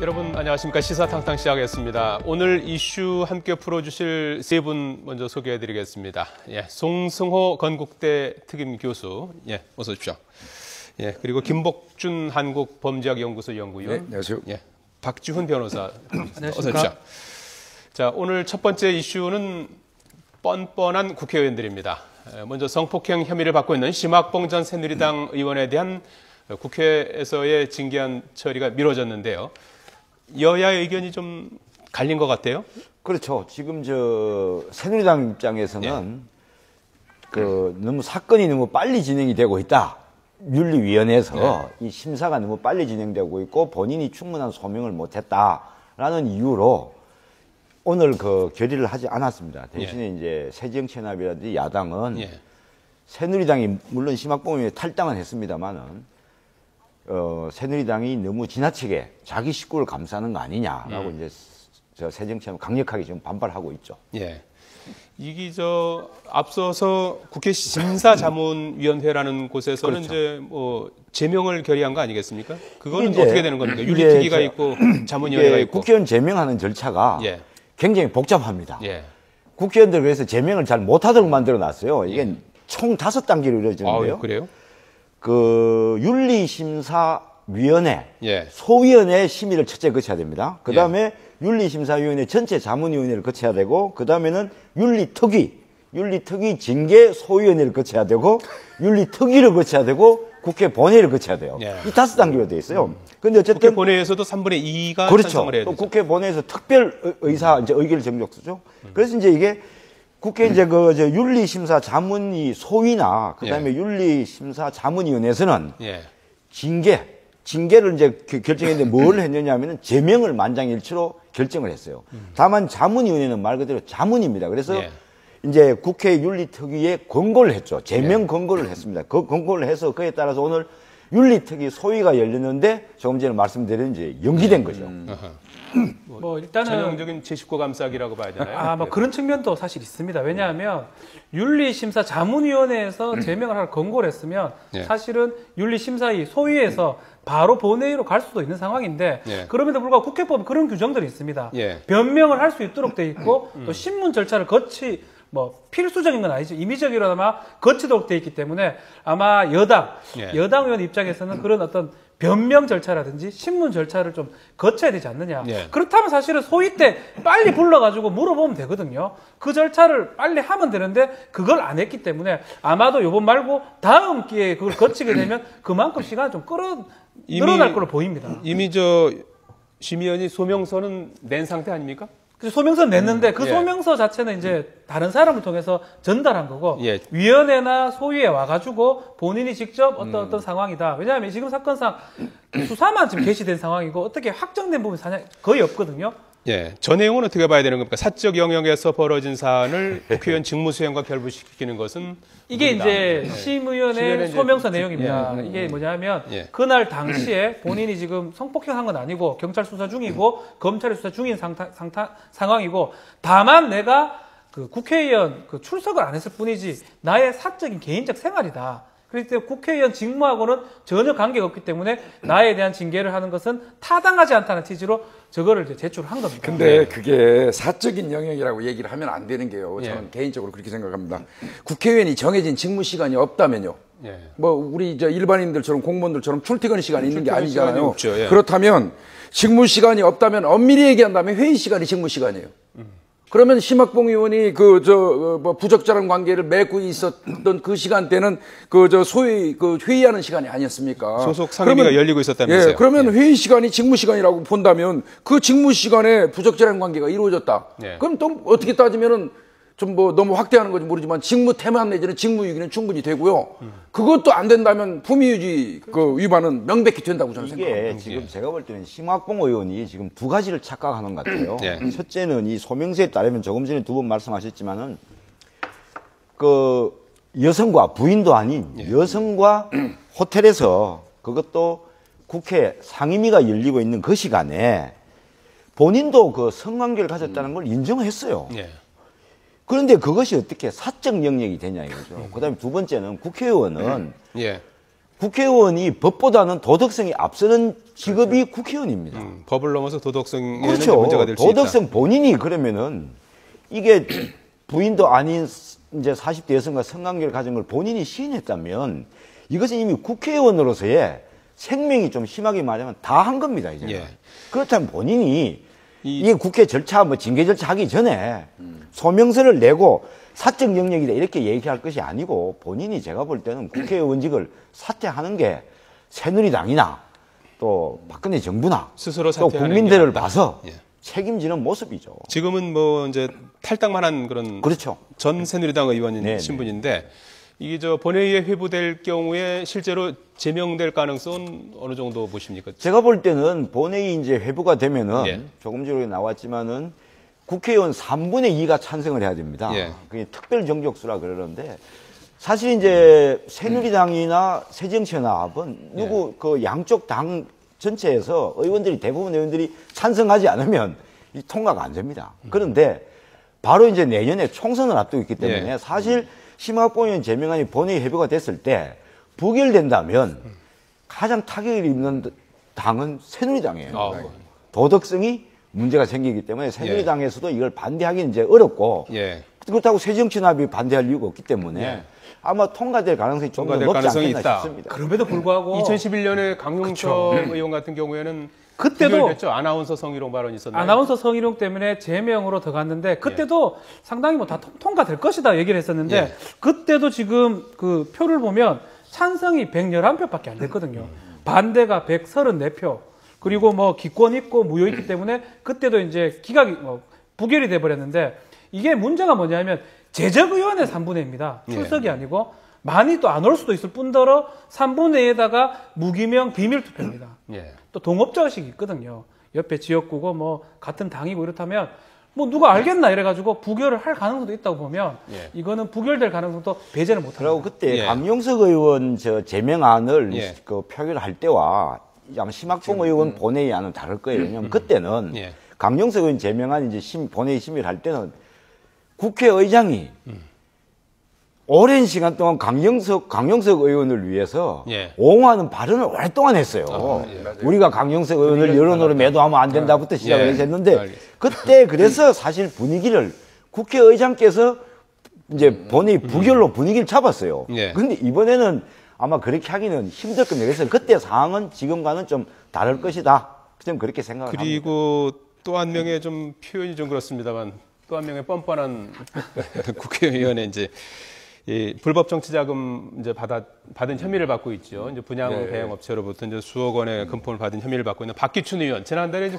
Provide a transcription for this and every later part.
여러분 안녕하십니까. 시사탕탕 시작하겠습니다. 오늘 이슈 함께 풀어주실 세 분 먼저 소개해드리겠습니다. 송승호 건국대 특임 교수, 어서 오십시오. 그리고 김복준 한국범죄학연구소 연구위원, 네, 안녕하세요. 박지훈 변호사, 안녕하십니까. 어서 오십시오. 자, 오늘 첫 번째 이슈는 뻔뻔한 국회의원들입니다. 먼저 성폭행 혐의를 받고 있는 심학봉 전 새누리당 의원에 대한 국회에서의 징계안 처리가 미뤄졌는데요. 여야의 의견이 좀 갈린 것 같아요. 그렇죠. 지금 새누리당 입장에서는 너무 사건이 너무 빨리 진행이 되고 있다. 윤리위원회에서 이 심사가 너무 빨리 진행되고 있고 본인이 충분한 소명을 못했다라는 이유로 오늘 결의를 하지 않았습니다. 대신에 이제 새정치연합이라든지 야당은 새누리당이 물론 심학봉 의원이 탈당은 했습니다만은 새누리당이 너무 지나치게 자기 식구를 감싸는 거 아니냐라고 이제 새정치연합 강력하게 지금 반발하고 있죠. 이게 앞서서 국회 심사자문위원회라는 곳에서는 그렇죠. 이제 제명을 결의한 거 아니겠습니까? 그거는 어떻게 되는 겁니까? 윤리특위가 있고 자문위원회가 있고. 국회의원 제명하는 절차가 굉장히 복잡합니다. 국회의원들 그래서 제명을 잘 못하도록 만들어 놨어요. 이게 총 5단계로 이루어지는데요. 그래요? 윤리심사위원회, 소위원회 심의를 첫째 거쳐야 됩니다. 그 다음에 윤리심사위원회 전체 자문위원회를 거쳐야 되고, 그 다음에는 윤리특위 징계 소위원회를 거쳐야 되고, 윤리특위를 거쳐야 되고, 국회 본회의를 거쳐야 돼요. 이 5단계로 되어 있어요. 근데 어쨌든 국회 본회의에서도 3분의 2가 그렇죠. 찬성을 해야 되죠. 또 국회 본회의에서 특별 의사 의결 정족수죠. 그래서 이제 이게 국회 이제 윤리심사 자문위 소위나 그다음에 윤리심사 자문위원회에서는 징계를 이제 결정했는데 뭘 했느냐면은 제명을 만장일치로 결정을 했어요. 다만 자문위원회는 말 그대로 자문입니다. 그래서 이제 국회 윤리특위에 권고를 했죠. 제명 권고를 했습니다. 그 권고를 해서 그에 따라서 오늘 윤리특위 소위가 열렸는데 조금 전에 말씀드린 이제 연기된 거죠. 일단은 전형적인 제19 감싸기라고 봐야 되나요? 그런 측면도 사실 있습니다. 왜냐하면 윤리심사 자문위원회에서 제명을 하라 권고를 했으면 사실은 윤리심사위 소위에서 바로 본회의로 갈 수도 있는 상황인데 그럼에도 불구하고 국회법에 그런 규정들이 있습니다. 변명을 할 수 있도록 돼 있고 또 신문 절차를 필수적인 건 아니죠. 임의적이라도 거치도록 돼 있기 때문에 아마 여당 의원 입장에서는 그런 어떤 변명 절차라든지 신문 절차를 좀 거쳐야 되지 않느냐. 그렇다면 사실은 소위 때 빨리 불러가지고 물어보면 되거든요. 그 절차를 빨리 하면 되는데 그걸 안 했기 때문에 아마도 요번 말고 다음 기회에 그걸 거치게 되면 그만큼 시간이 좀 늘어날 걸로 보입니다. 이미 심의원이 소명서는 낸 상태 아닙니까? 소명서 냈는데 그 소명서 자체는 이제 다른 사람을 통해서 전달한 거고 위원회나 소위에 와가지고 본인이 직접 어떤 상황이다. 왜냐하면 지금 사건상 수사만 지금 개시된 상황이고 어떻게 확정된 부분이 거의 없거든요. 저 내용은 어떻게 봐야 되는 겁니까? 사적 영역에서 벌어진 사안을 국회의원 직무수행과 결부시키는 것은 이게 이제 심의원의 소명서 내용입니다. 이게 뭐냐면 그날 당시에 본인이 지금 성폭행한 건 아니고 경찰 수사 중이고 검찰이 수사 중인 상황이고 다만 내가 국회의원 출석을 안 했을 뿐이지 나의 사적인 개인적 생활이다. 그렇기 때문에 국회의원 직무하고는 전혀 관계가 없기 때문에 나에 대한 징계를 하는 것은 타당하지 않다는 취지로 저거를 이제 제출한 겁니다. 근데 그게 사적인 영역이라고 얘기를 하면 안 되는 게요. 저는 개인적으로 그렇게 생각합니다. 국회의원이 정해진 직무 시간이 없다면요. 우리 일반인들처럼 공무원들처럼 출퇴근 시간이 있는 게 아니잖아요. 없죠. 그렇다면 직무 시간이 없다면 엄밀히 얘기한다면 회의 시간이 직무 시간이에요. 그러면 심학봉 의원이 부적절한 관계를 맺고 있었던 그 시간대는 소위 회의하는 시간이 아니었습니까? 소속 상임위가 열리고 있었다면서요? 그러면 회의 시간이 직무 시간이라고 본다면 그 직무 시간에 부적절한 관계가 이루어졌다. 그럼 또 어떻게 따지면은 너무 확대하는 건지 모르지만 직무 태만 내지는 직무유기는 충분히 되고요. 그것도 안 된다면 품위유지 위반은 명백히 된다고 저는 생각합니다. 이게 지금 제가 볼 때는 심학봉 의원이 지금 두 가지를 착각하는 것 같아요. 첫째는 이 소명서에 따르면 조금 전에 2번 말씀하셨지만은 여성과 부인도 아닌 여성과 호텔에서 그것도 국회 상임위가 열리고 있는 그 시간에 본인도 성관계를 가졌다는 걸 인정했어요. 그런데 그것이 어떻게 사적 영역이 되냐 이거죠. 그다음에 두 번째는 국회의원은 국회의원이 법보다는 도덕성이 앞서는 직업이 국회의원입니다. 법을 넘어서 도덕성에는 그렇죠. 문제가 될 수 있다. 도덕성 본인이 그러면은 이게 부인도 아닌 이제 40대 여성과 성관계를 가진 걸 본인이 시인했다면 이것은 이미 국회의원으로서의 생명이 좀 심하게 말하면 다 한 겁니다, 이제. 예. 그렇다면 본인이 이게 국회 절차, 뭐 징계 절차 하기 전에 소명서를 내고 사적 영역이다 이렇게 얘기할 것이 아니고 본인이 제가 볼 때는 국회의원직을 사퇴하는 게 새누리당이나 또 박근혜 정부나 스스로 또 사퇴하는 국민들을 게 맞다. 봐서 예. 책임지는 모습이죠. 지금은 뭐 이제 탈당만한 그런 그렇죠. 전 새누리당 의원인 네, 신분인데 이게 저 본회의에 회부될 경우에 실제로 제명될 가능성은 어느 정도 보십니까? 제가 볼 때는 본회의 이제 회부가 되면은 예. 조금 전에 나왔지만은 국회의원 3분의 2가 찬성을 해야 됩니다. 예. 그게 특별 정족수라 그러는데 사실 이제 새누리당이나 새정치연합은 누구 그 양쪽 당 전체에서 의원들이 대부분 의원들이 찬성하지 않으면 이 통과가 안 됩니다. 그런데 바로 이제 내년에 총선을 앞두고 있기 때문에 예. 사실 심학봉 의원 제명안이 본회의 회부가 됐을 때 부결된다면 가장 타격을 입는 당은 새누리당이에요. 도덕성이 문제가 생기기 때문에 새누리당에서도 이걸 반대하기는 이제 어렵고 예. 그렇다고 새정치연합이 반대할 이유가 없기 때문에 아마 통과될 가능성이 좀 더 높지 가능성이 않겠나 있다. 싶습니다. 그럼에도 불구하고 2011년에 강용석 의원 같은 경우에는 그때도 부결됐죠. 아나운서 성희롱 발언이 있었나요? 아나운서 성희롱 때문에 제명으로 들어갔는데 그때도 상당히 뭐 다 통과될 것이다 얘기를 했었는데 예. 그때도 지금 그 표를 보면 찬성이 111표밖에 안 됐거든요. 반대가 134표. 그리고 뭐 기권 있고 무효 있기 때문에 그때도 이제 기각이 부결이 돼 버렸는데 이게 문제가 뭐냐면 제적의원의 3분의 2입니다. 출석이 아니고 많이 또 안 올 수도 있을 뿐더러 3분의 2에다가 무기명 비밀 투표입니다. 예. 또 동업자의식이 있거든요. 옆에 지역구고 뭐 같은 당이고 이렇다면 뭐 누가 알겠나 이래가지고 부결을 할 가능성도 있다고 보면 예. 이거는 부결될 가능성도 배제를 못합니다. 그리고 그때 예. 강용석 의원 저 제명안을 예. 그 표결할 때와 아마 심학봉 의원 본회의안은 다를 거예요. 왜냐하면 그때는 예. 강용석 의원 제명안 이제 본회의 심의를 할 때는 국회의장이 오랜 시간 동안 강용석 의원을 위해서 예. 옹호하는 발언을 오랫동안 했어요. 우리가 강용석 의원을 여론으로 매도하면 안 된다부터 시작을 예. 했는데 알겠습니다. 그때 그래서 사실 분위기를 국회의장께서 이제 본회의 부결로 분위기를 잡았어요. 예. 그런데 이번에는 아마 그렇게 하기는 힘들 겁니다. 그래서 그때 상황은 지금과는 좀 다를 것이다. 좀 그렇게 생각합니다. 그리고 또 한 명의 좀 표현이 좀 그렇습니다만 또 한 명의 뻔뻔한 국회의원의 이제 이 불법 정치자금 이제 받은 혐의를 받고 있죠. 이제 분양 대행 업체로부터 이제 수억 원의 금품을 받은 혐의를 받고 있는 박기춘 의원 지난달에 이제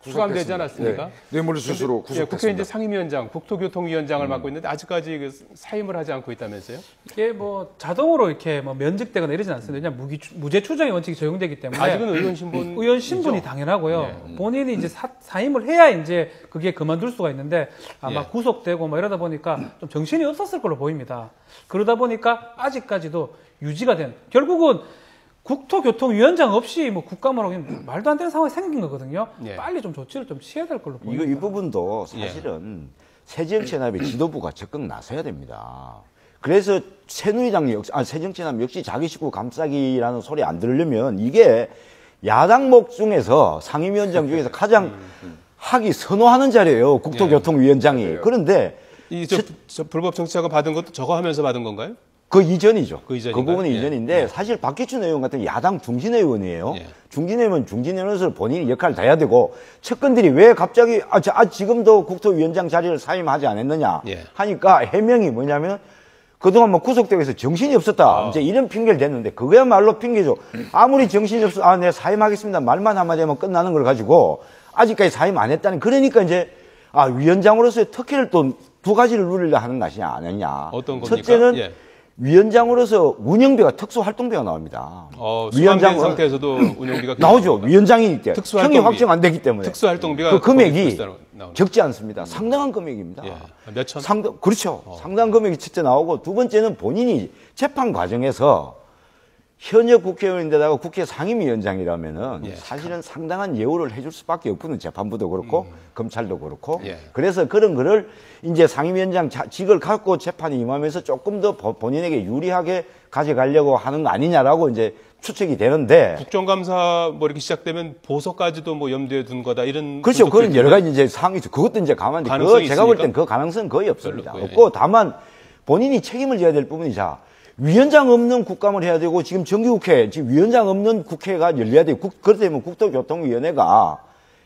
수감되지 않았습니까? 뇌물수수로 국회 구속됐습니다. 이제 상임위원장, 국토교통위원장을 맡고 있는데 아직까지 그 사임을 하지 않고 있다면서요? 이게 뭐 자동으로 이렇게 뭐 면직되거나 이러진 않습니다. 그냥 무죄 추정의 원칙이 적용되기 때문에 아직은 의원 신분 의원 신분이 당연하고요. 본인이 이제 사임을 해야 이제 그게 그만둘 수가 있는데 아마 구속되고 뭐 이러다 보니까 좀 정신이 없었을 걸로 보입니다. 그러다 보니까 아직까지도 유지가 된 결국은 국토교통위원장 없이 뭐 국감으로 말도 안 되는 상황이 생긴 거거든요. 예. 빨리 좀 조치를 좀 취해야 될 걸로 보입니다. 이 부분도 사실은 새정치연합의 지도부가 적극 나서야 됩니다. 그래서 새누리당 역시, 새정치연합 역시 자기 식구 감싸기라는 소리 안 들으려면 이게 야당 목 중에서 상임위원장 중에서 가장 하기 선호하는 자리예요. 국토교통위원장이. 그런데 저 불법 정치자금 받은 것도 저거 하면서 받은 건가요? 그 이전이죠. 그 이전인가요? 부분은 예. 이전인데 사실 박기춘 의원 같은 야당 중진의원이에요. 예. 중진의원 중진의원으로서 본인이 역할을 다 해야 되고 측근들이 왜 갑자기 지금도 국토위원장 자리를 사임하지 않았느냐 예. 하니까 해명이 뭐냐면 그동안 뭐 구속되고 해서 정신이 없었다. 이제 이런 핑계를 댔는데 그거야말로 핑계죠. 아무리 정신이 없어 네 사임하겠습니다 말만 한마디 하면 끝나는 걸 가지고 아직까지 사임 안 했다는 그러니까 이제 위원장으로서의 특혜를 또 두 가지를 누리려 하는 것이 아니냐. 어떤 겁니까? 첫째는 예. 위원장으로서 운영비가 특수활동비가 나옵니다. 위원장 상태에서도 운영비가 나오죠. 위원장이 때 형이 확정 안 되기 때문에 특수활동비가 그 금액이 나오죠. 적지 않습니다. 상당한 금액입니다. 예. 몇 천? 그렇죠. 상당한 금액이 첫째 나오고 두 번째는 본인이 재판 과정에서 현역 국회의원인데다가 국회 상임위원장이라면은 예. 사실은 상당한 예우를 해줄 수밖에 없거든요. 재판부도 그렇고 검찰도 그렇고. 예. 그래서 그런 거를 이제 상임위원장 직을 갖고 재판에 임하면서 조금 더 본인에게 유리하게 가져가려고 하는 거 아니냐라고 이제 추측이 되는데. 국정감사 뭐 이렇게 시작되면 보석까지도 뭐 염두에 둔 거다 이런. 그렇죠. 그런 여러 가지 이제 상황이 있죠. 그것도 이제 가만히. 제가 볼 땐 그 가능성은 거의 없습니다. 없고 다만 본인이 책임을 져야 될 부분이 위원장 없는 국감을 해야 되고 지금 정기국회, 지금 위원장 없는 국회가 열려야 되고 그렇다면 국토교통위원회가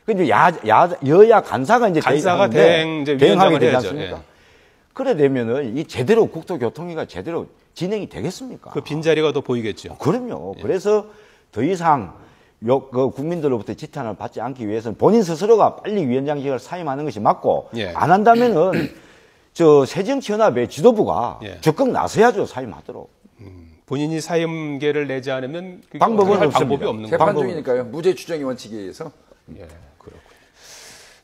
이제 여야 간사가 이제 대행하게 되지 않습니까? 예. 그래 되면은 이 제대로 국토교통위가 제대로 진행이 되겠습니까? 그 빈자리가 더 보이겠죠. 그럼요. 예. 그래서 더 이상 국민들로부터 지탄을 받지 않기 위해서는 본인 스스로가 빨리 위원장직을 사임하는 것이 맞고 예. 안 한다면은 새정치연합의 지도부가 적극 나서야죠, 사임하도록. 본인이 사임계를 내지 않으면 방법은 할 방법이 없는 거죠. 재판 중이니까요. 무죄 추정의 원칙에 의해서. 예, 그렇군요.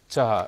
자.